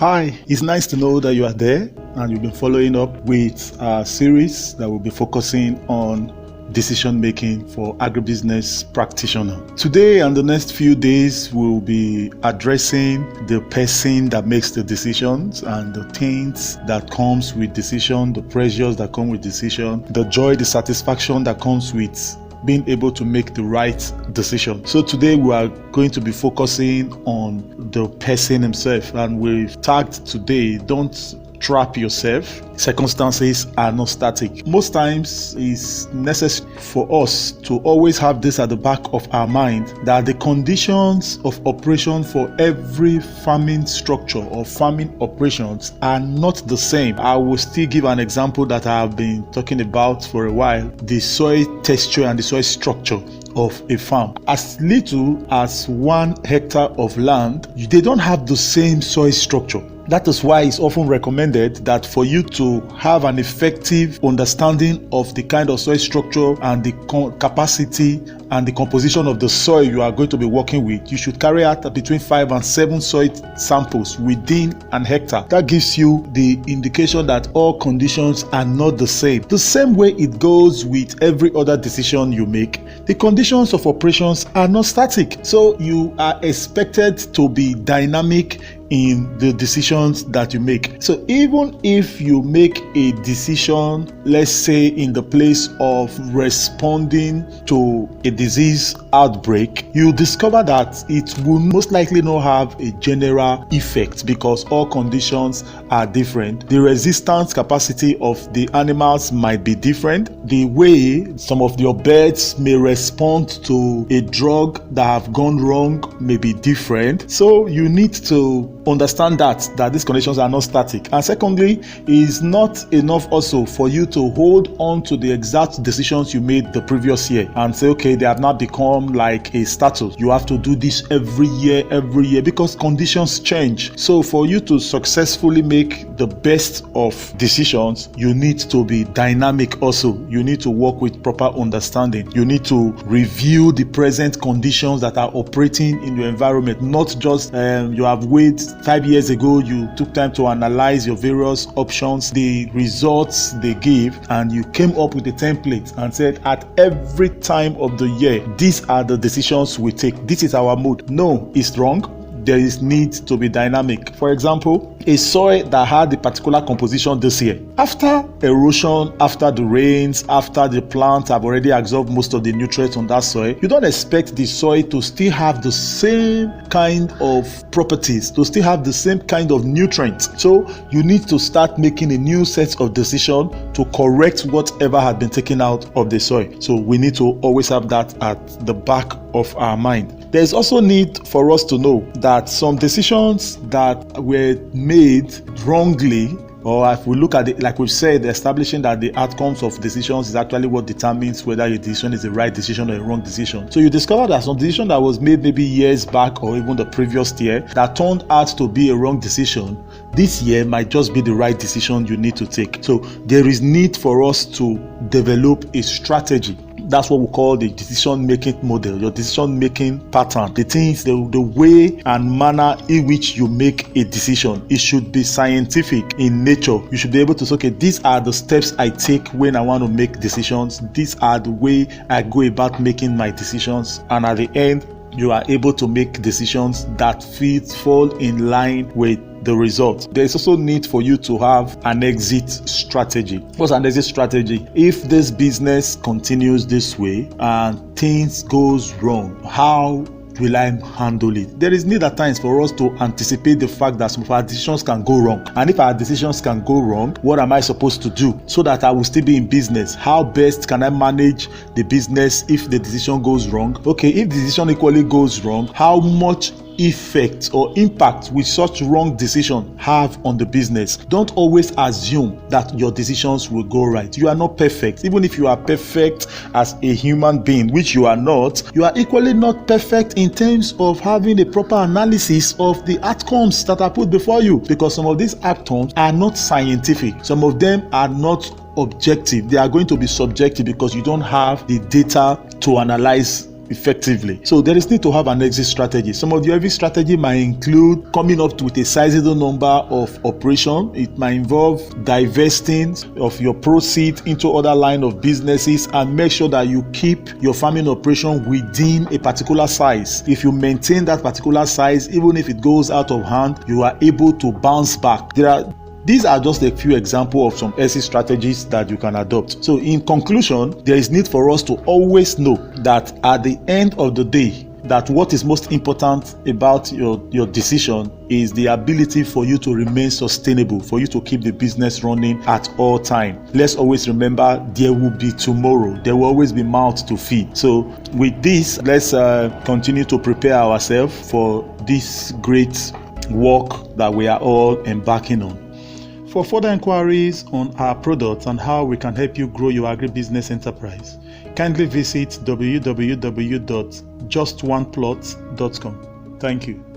Hi, it's nice to know that you are there and you've been following up with a series that will be focusing on decision making for agribusiness practitioners. Today and the next few days, we'll be addressing the person that makes the decisions and the things that comes with decision, the pressures that come with decision, the joy, the satisfaction that comes with being able to make the right decision. So today we are going to be focusing on the person himself, and we've tagged today, don't trap yourself. Circumstances are not static. Most times it's necessary for us to always have this at the back of our mind, that the conditions of operation for every farming structure or farming operations are not the same. I will still give an example that I have been talking about for a while: the soil texture and the soil structure of a farm. As little as 1 hectare of land, they don't have the same soil structure. That is why it's often recommended that for you to have an effective understanding of the kind of soil structure and the capacity and the composition of the soil you are going to be working with, you should carry out between 5 and 7 soil samples within an hectare. That gives you the indication that all conditions are not the same. The same way it goes with every other decision you make. The conditions of operations are not static. So you are expected to be dynamic in the decisions that you make. So even if you make a decision, let's say in the place of responding to a disease outbreak, you discover that it will most likely not have a general effect because all conditions are different. The resistance capacity of the animals might be different. The way some of your birds may respond to a drug that have gone wrong may be different. So you need to understand that these conditions are not static. And secondly, it's not enough also for you to hold on to the exact decisions you made the previous year and say, okay, they have now become like a status. You have to do this every year, because conditions change. So for you to successfully make the best of decisions, you need to be dynamic also. You need to work with proper understanding. You need to review the present conditions that are operating in your environment, not just you have weighed 5 years ago, you took time to analyze your various options, the results they give, and you came up with a template and said, at every time of the year, these are the decisions we take. This is our mood. No, it's wrong. There is need to be dynamic. For example, a soil that had a particular composition this year, after erosion, after the rains, after the plants have already absorbed most of the nutrients on that soil, you don't expect the soil to still have the same kind of properties, to still have the same kind of nutrients. So you need to start making a new set of decisions to correct whatever had been taken out of the soil. So we need to always have that at the back of our mind. There's also need for us to know that some decisions that were made wrongly, or if we look at it, like we've said, establishing that the outcomes of decisions is actually what determines whether your decision is the right decision or a wrong decision. So you discover that some decision that was made maybe years back or even the previous year that turned out to be a wrong decision, this year might just be the right decision you need to take. So there is need for us to develop a strategy. That's what we call the decision-making model, your decision-making pattern. The things, the way and manner in which you make a decision. It should be scientific in nature. You should be able to say, okay, these are the steps I take when I want to make decisions. These are the way I go about making my decisions. And at the end, you are able to make decisions that fall in line with the result. There is also need for you to have an exit strategy. What's an exit strategy? If this business continues this way and things goes wrong, how will I handle it? There is need at times for us to anticipate the fact that some of our decisions can go wrong. And if our decisions can go wrong, what am I supposed to do so that I will still be in business? How best can I manage the business if the decision goes wrong? Okay, if the decision equally goes wrong, how much effect or impact will such wrong decision have on the business? Don't always assume that your decisions will go right. You are not perfect. Even if you are perfect as a human being, which you are not, you are equally not perfect in terms of having a proper analysis of the outcomes that are put before you, because some of these outcomes are not scientific. Some of them are not objective. They are going to be subjective because you don't have the data to analyze effectively. So there is need to have an exit strategy. Some of your exit strategy might include coming up with a sizable number of operations. It might involve divesting of your proceeds into other line of businesses and make sure that you keep your farming operation within a particular size. If you maintain that particular size, even if it goes out of hand, you are able to bounce back. These are just a few examples of some exit strategies that you can adopt. So in conclusion, there is need for us to always know that at the end of the day, that what is most important about your decision is the ability for you to remain sustainable, for you to keep the business running at all times. Let's always remember there will be tomorrow. There will always be mouths to feed. So with this, let's continue to prepare ourselves for this great work that we are all embarking on. For further inquiries on our products and how we can help you grow your agribusiness enterprise, kindly visit www.justoneplot.com. Thank you.